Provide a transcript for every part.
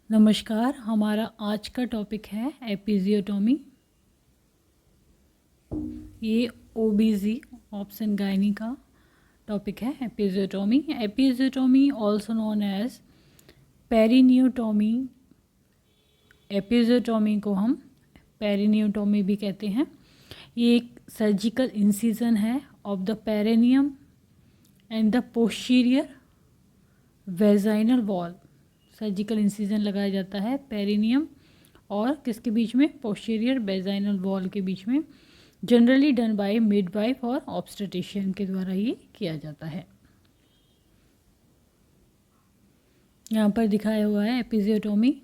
नमस्कार। हमारा आज का टॉपिक है एपिजियोटोमी। ये ओबीजी ऑप्शन गायनी का टॉपिक है episiotomy. Episiotomy also known as perineotomy. Episiotomy को हम पेरिनियोटोमी भी कहते हैं। ये एक सर्जिकल इंसिजन है of the perineum and the posterior vaginal wall. Surgical incision लगाया जाता है पेरिनियम और किसके बीच में, पोस्टीरियर वेजाइनल वॉल के बीच में। जनरली डन बाय मिडवाइफ और ऑब्स्टेट्रिशियन के द्वारा ये किया जाता है। यहाँ पर दिखाया हुआ है एपिजियोटोमी।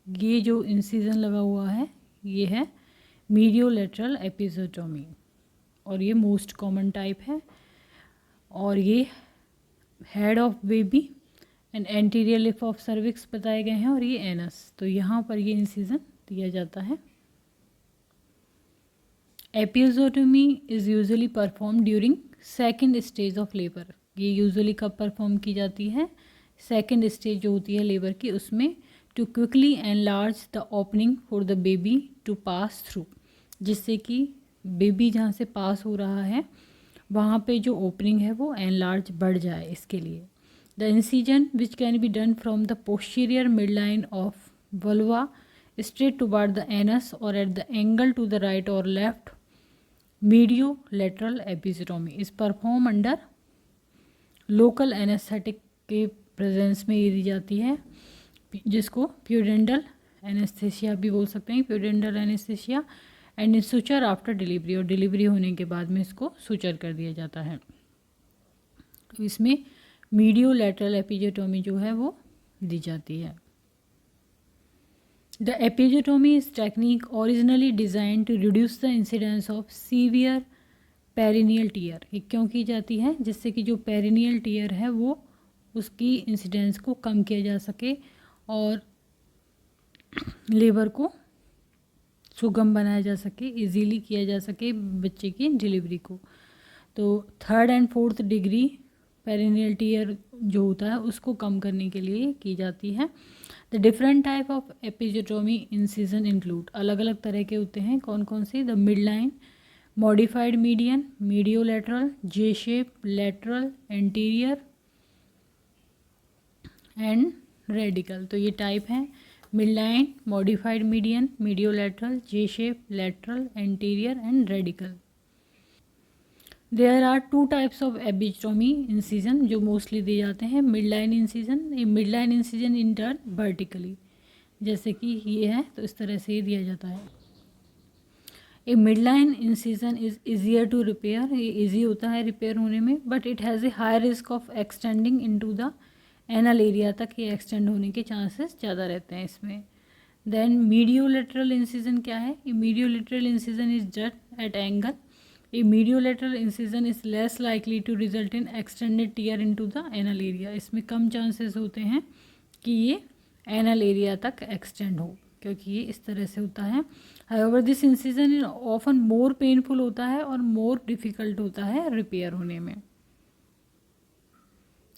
ये जो इंसिजन लगा हुआ है ये है मीडियोलैटरल एपिजियोटोमी और ये मोस्ट कॉमन टाइप है। और ये head of baby and anterior lip of cervix बताए गए हैं और ये एनस। तो यहाँ पर ये इंसिजन दिया जाता है। Episiotomy is usually perform during second stage of labour. ये यूजुअली कब परफॉर्म की जाती है, सेकेंड स्टेज जो होती है लेबर की, उसमें to quickly enlarge the opening for the baby to pass through, जिससे कि बेबी जहाँ से पास हो रहा है वहाँ पे जो ओपनिंग है वो एनलार्ज बढ़ जाए इसके लिए। The incision which can be done from the posterior midline of vulva straight toward the anus or at the angle to the right or left mediolateral episiotomy is performed under local anesthetic के presence में ये दी जाती है, जिसको प्यूडेंडल anaesthesia भी बोल सकते हैं, pudendal anaesthesia and suture after delivery. और डिलीवरी होने के बाद में इसको सुचर कर दिया जाता है। तो इसमें मीडियोलैटरल एपिजियोटोमी जो है वो दी जाती है। The episiotomy is technique originally design to reduce the incidence of severe perineal tear. ये क्यों की जाती है, जिससे कि जो पेरिनियल टीयर है वो उसकी इंसिडेंस को कम किया जा सके और लेबर को सुगम बनाया जा सके, इजीली किया जा सके बच्चे की डिलीवरी को। तो third and fourth degree perennial tier जो होता है उसको कम करने के लिए की जाती है। The different type of episiotomy incision include, अलग अलग तरह के होते हैं। कौन कौन से, the midline, modified median, mediolateral, J shape, lateral, anterior and radical. तो ये टाइप हैं midline, modified median, mediolateral, J shape, lateral, anterior and radical. There are two types of episiotomy incision जो mostly दिए जाते हैं। Midline incision, ये midline incision in turn vertically, जैसे कि ये है तो इस तरह से दिया जाता है। A midline incision is easier to repair, ये ईजी होता है रिपेयर होने में, but it has a high risk of extending into the anal area तक ये एक्सटेंड होने के चांसेस ज़्यादा रहते हैं इसमें। देन मीडियोलैटरल इंसिजन क्या है, ये mediolateral incision is done at angle. A mediolateral incision is less likely to result in extended tear into the anal area। इसमें कम चांसेस होते हैं कि ये एनल एरिया तक एक्सटेंड हो, क्योंकि ये इस तरह से होता है। However, this incision is often more painful होता है और more difficult होता है रिपेयर होने में।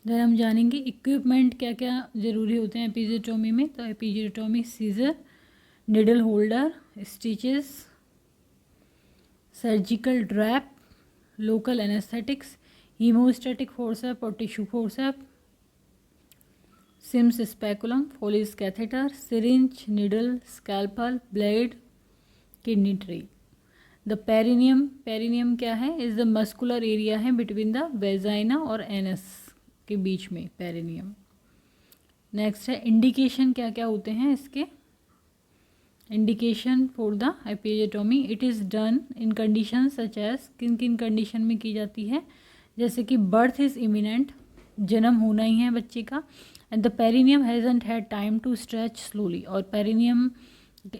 जब हम जानेंगे इक्विपमेंट क्या क्या ज़रूरी होते हैं एपिजियोटोमी में, तो episiotomy scissor, needle holder, stitches, surgical drape, local anaesthetics, haemostatic forcep और tissue forcep, Sims speculum, Foley's catheter, syringe, needle, scalpel, blade, kidney tray. The perineum, perineum क्या है, इज द मस्कुलर एरिया है between the vagina और anus के बीच में perineum. Next है indication, क्या क्या होते हैं इसके। Indication for the episiotomy, it is done in condition such as, किन किन कंडीशन में की जाती है, जैसे कि बर्थ इज़ इमिनेंट, जन्म होना ही है बच्चे का, and the perineum hasn't had time to stretch slowly, और पेरिनियम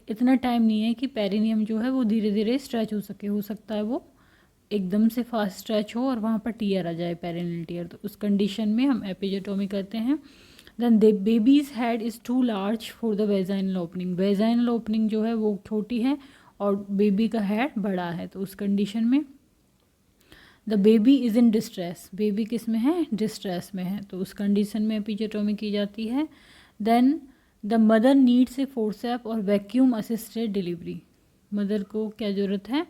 इतना टाइम नहीं है कि पेरिनियम जो है वो धीरे धीरे स्ट्रेच हो सके, हो सकता है वो एकदम से फास्ट स्ट्रेच हो और वहाँ पर टीयर आ जाए, पेरिनियल टीयर। तो उस कंडीशन में हम एपिजियोटोमी करते हैं। Then the baby's head is too large for the vaginal opening, vaginal opening जो है वो छोटी है और बेबी का हेड बड़ा है, तो उस कंडीशन में the baby is in distress, baby किस में है, डिस्ट्रेस में है, तो उस कंडीशन में एपिजियोटोमी की जाती है। Then the mother needs a forcep और वैक्यूम असिस्टेड डिलीवरी। मदर को क्या ज़रूरत है,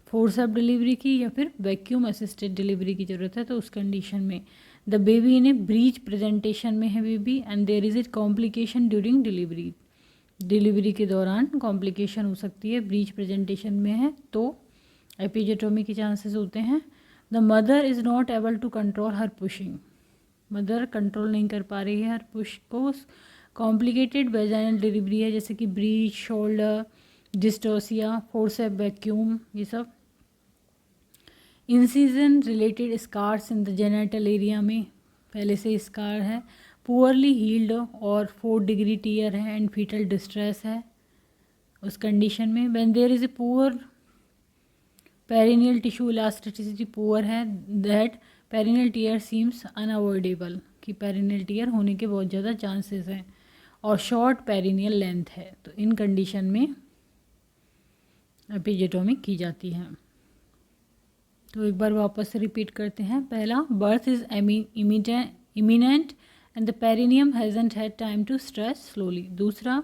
फोर्सेप डिलीवरी की या फिर वैक्यूम असिस्टेड डिलीवरी की ज़रूरत है। तो उस कंडीशन में the baby in a breech presentation में है baby and there is a complication during delivery. Delivery के दौरान कॉम्प्लिकेशन हो सकती है, ब्रीच प्रेजेंटेशन में है तो एपिजेटोमी के चांसेस होते हैं। The mother is not able to control her pushing. Mother control नहीं कर पा रही है हर पुश को। कॉम्प्लिकेटेड वेजाइनल डिलीवरी है जैसे कि breech, shoulder, dystocia, forcep vacuum, ये सब। Incision related scars in the genital area में पहले से स्कार है, पुअरली हील्ड और 4 डिग्री टीयर है एंड फीटल डिस्ट्रेस है। उस कंडीशन में when there is a poor perineal tissue elasticity poor है, that perennial tier seems unavoidable, कि पेरिनियल टीयर होने के बहुत ज़्यादा चांसेस हैं, और शॉर्ट पेरिनियल लेंथ है। तो इन कंडीशन में एपिजेटोमी की जाती है। तो एक बार वापस से रिपीट करते हैं। पहला, birth is imminent and the perineum hasn't had time to stretch slowly. दूसरा,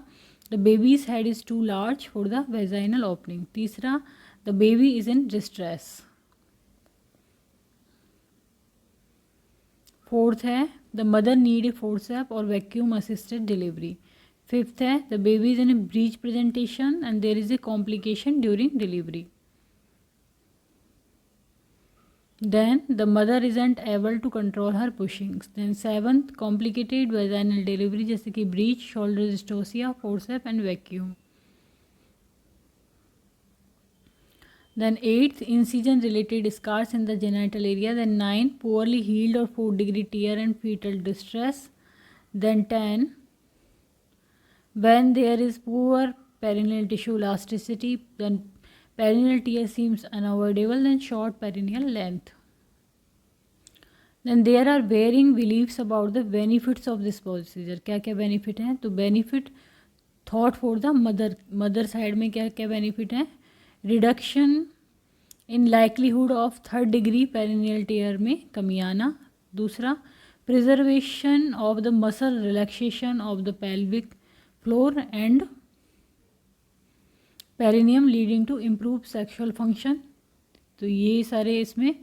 the baby's head is too large for the vaginal opening. तीसरा, the baby is in distress. Fourth है, the mother need a forcep और vacuum assisted delivery. Fifth है, the baby is in a breech presentation and there is a complication during delivery. Then the mother isn't able to control her pushings. Then seventh, complicated vaginal delivery जैसे कि breech, shoulder dystocia, forceps and vacuum. Then eighth, incision related scars in the genital area. Then 9, poorly healed or 4 degree tear and fetal distress. Then 10, when there is poor perineal tissue elasticity, then perineal tear seems unavoidable, then short perineal length. Then there are varying beliefs about the benefits of this procedure. क्या क्या benefit हैं? तो benefit thought for the mother side में क्या क्या benefit हैं? Reduction in likelihood of 3rd degree perineal tear में कमी आना। दूसरा, preservation of the muscle relaxation of the pelvic floor and perineum leading to improve sexual function. तो ये सारे इसमें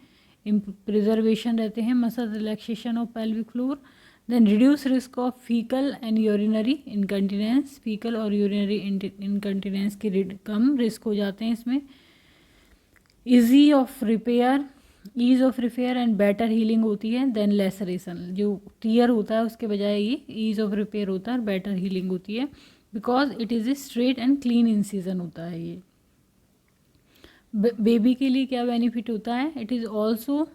प्रिजर्वेशन रहते हैं, muscle relaxation of pelvic floor. Then reduce risk of faecal and urinary incontinence. Faecal और urinary incontinence के कम risk हो जाते हैं इसमें। Ease of repair and better healing होती है। देन लेसरेशन, जो टीयर होता है उसके बजाय ये ईज ऑफ रिपेयर होता है और बेटर हीलिंग होती है, because it is a straight and clean incision होता है ये। बेबी के लिए क्या बेनिफिट होता है? It is also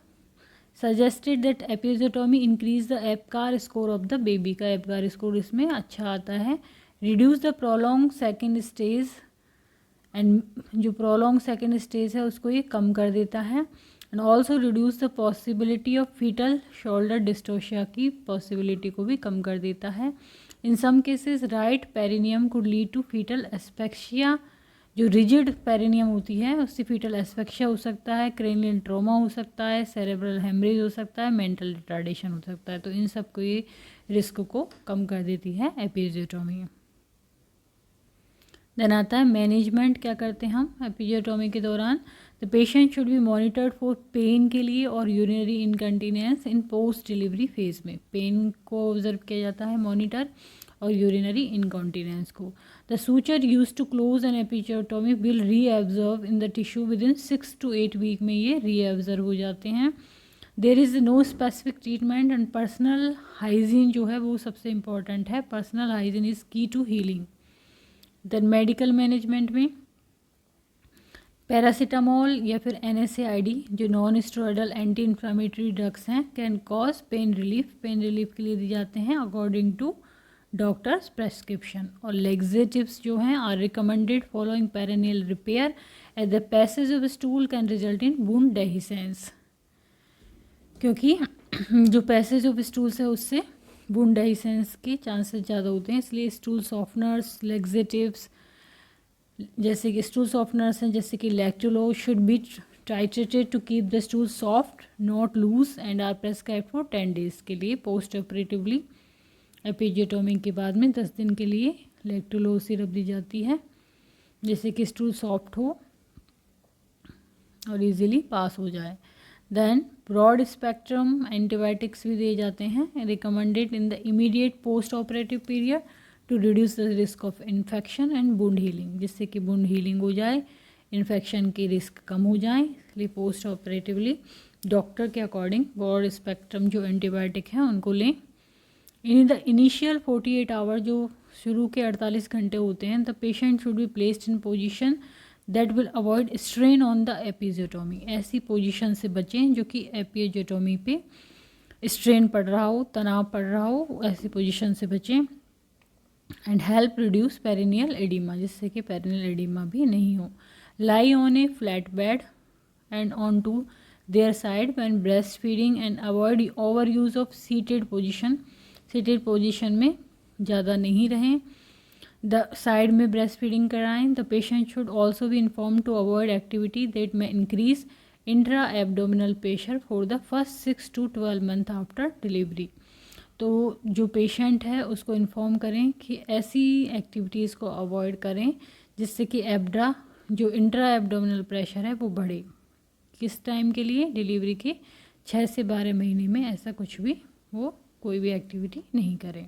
suggested that episiotomy increase the Apgar score of the baby. का एपकार स्कोर इसमें अच्छा आता है। Reduce the prolong second stage, and जो प्रोलॉन्ग सेकेंड स्टेज है उसको ये कम कर देता है। And also reduce the possibility of fetal shoulder dystocia की पॉसिबिलिटी को भी कम कर देता है। In some cases right perineum could lead to fetal asphyxia. जो रिजिड पेरिनियम होती है उससे फीटल एस्पेक्शिया हो सकता है, क्रेनियल ट्रॉमा हो सकता है, सेरेब्रल हेमरेज हो सकता है, मेंटल रिटार्डेशन हो सकता है। तो इन सब को ये रिस्क को कम कर देती है एपिज़ोटोमी। देन आता है मैनेजमेंट। क्या करते हैं हम एपिज़ोटोमी के दौरान? The patient should be monitored for pain के लिए और urinary incontinence in post delivery phase में। पेन को ऑब्जर्व किया जाता है मॉनिटर, और यूरिनरी इनकॉन्टिनेंस को। The suture use to close an episiotomy will reabsorb in the tissue within 6 to 8 week में ये रीअब्जर्व हो जाते हैं। There is no specific treatment and personal hygiene जो है वो सबसे इम्पॉर्टेंट है। Personal hygiene is key to healing. Then medical management में पैरासीटामोल या फिर NSAID जो non steroidal anti inflammatory drugs हैं can cause pain relief. Pain relief के लिए दिए जाते हैं अकॉर्डिंग टू डॉक्टर्स प्रेस्क्रिप्शन। और लेग्जेटिव्स जो हैं are recommended following perineal repair at the passage of stool can result in wound dehiscence. क्योंकि जो पैसेज ऑफ स्टूल्स है उससे वुंड डेहिसेंस के चांसेस ज़्यादा होते हैं, इसलिए स्टूल सॉफ्टनर्स, लेग्जेटिव्स जैसे कि स्टूल सॉफ्टनर्स हैं जैसे कि lactulose should be titrated to keep the stool soft not loose and are prescribed for 10 days के लिए पोस्ट ऑपरेटिवली। एपिजियोटोमी के बाद में 10 दिन के लिए लैक्टोलोज सिरप दी जाती है, जिससे कि स्टूल सॉफ्ट हो और इजीली पास हो जाए। देन ब्रॉड स्पेक्ट्रम एंटीबायोटिक्स भी दिए जाते हैं, recommended in the immediate post operative period to reduce the risk of infection and wound healing, जिससे कि वुंड हीलिंग हो जाए, इन्फेक्शन की रिस्क कम हो जाए। इसलिए पोस्ट ऑपरेटिवली डॉक्टर के अकॉर्डिंग ब्रॉड स्पेक्ट्रम जो एंटीबायोटिक हैं उनको लें। इन द इनिशियल 48 आवर, जो शुरू के 48 घंटे होते हैं, the patient should be placed in position that will avoid strain on the episiotomy. ऐसी पोजीशन से बचें जो कि एपिजियोटोमी पे स्ट्रेन पड़ रहा हो, तनाव पड़ रहा हो, ऐसी पोजीशन से बचें। And help reduce perineal oedema, जिससे कि पेरिनियल एडिमा भी नहीं हो। Lie on a flat bed and on to their side when breast feeding and avoid over use of seated position. Seated position में ज़्यादा नहीं रहें। द साइड में ब्रेस्ट फीडिंग कराएं। The patient should also be inform to avoid activity that में increase intra abdominal pressure for the first 6 to 12 month after delivery. तो जो patient है उसको इन्फॉर्म करें कि ऐसी एक्टिविटीज़ को अवॉइड करें जिससे कि एब्डा जो इंट्रा एब्डोमिनल प्रेशर है वो बढ़े। किस टाइम के लिए? डिलीवरी के 6 से 12 महीने में ऐसा कुछ भी वो कोई भी एक्टिविटी नहीं करें।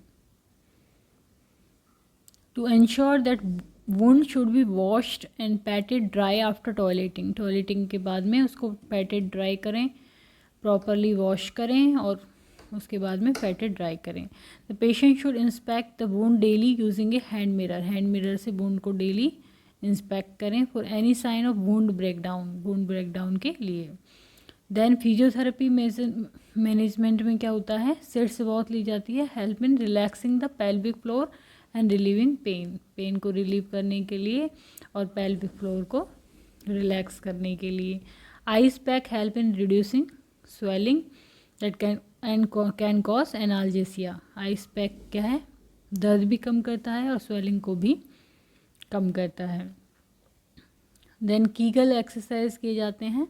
To ensure that wound should be washed and patted dry after toileting. Toileting के बाद में उसको पैटेड ड्राई करें, प्रॉपरली वॉश करें और उसके बाद में पैटेड ड्राई करें। The patient should inspect the wound daily using a hand mirror. Hand mirror से वुंड को डेली इंस्पेक्ट करें for any sign of wound breakdown, wound breakdown के लिए। देन फिजियोथेरेपी मैनेजमेंट में क्या होता है? सिट्स वॉक ली जाती है, help in relaxing the pelvic floor and relieving pain. Pain को रिलीव करने के लिए और पेल्विक फ्लोर को रिलैक्स करने के लिए। Ice pack help in reducing swelling that can cause analgesia. Ice pack क्या है? दर्द भी कम करता है और स्वेलिंग को भी कम करता है। देन कीगल एक्सरसाइज किए जाते हैं,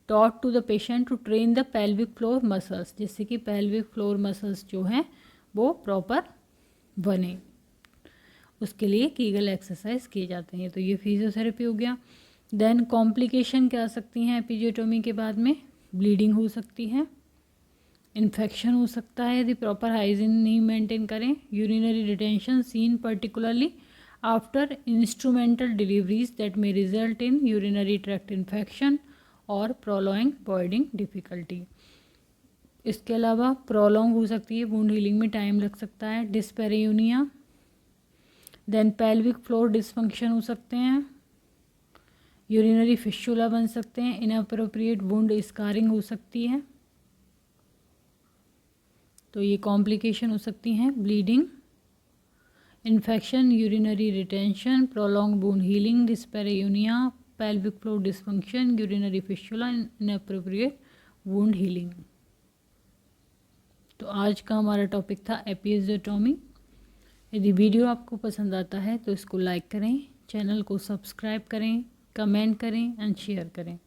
taught to the patient to train the pelvic floor muscles, जिससे कि पेल्विक फ्लोर मसल्स जो हैं वो प्रॉपर बने, उसके लिए कीगल एक्सरसाइज किए जाते हैं। तो ये फिजियोथेरेपी हो गया। देन कॉम्प्लिकेशन क्या आ सकती हैं एपिजियोटोमी के बाद में? ब्लीडिंग हो सकती है, इन्फेक्शन हो सकता है यदि प्रॉपर हाइजीन नहीं मेंटेन करें, urinary retention seen particularly after instrumental deliveries that may result in urinary tract infection और प्रोलॉन्ग बॉयडिंग डिफ़िकल्टी। इसके अलावा प्रोलॉन्ग हो सकती है, वुंड हीलिंग में टाइम लग सकता है। डिस्पेरियूनिया, देन पेल्विक फ्लोर डिसफंक्शन हो सकते हैं, यूरिनरी फिस्टुला बन सकते हैं, इनअप्रोप्रिएट वुंड स्कारिंग हो सकती है। तो ये कॉम्प्लिकेशन हो सकती हैं, bleeding, infection, urinary retention, prolong wound healing, dyspareunia, pelvic floor dysfunction, urinary fistula, inappropriate wound healing. तो आज का हमारा टॉपिक था एपिजियोटोमी। यदि वीडियो आपको पसंद आता है तो इसको लाइक करें, चैनल को सब्सक्राइब करें, कमेंट करें एंड शेयर करें।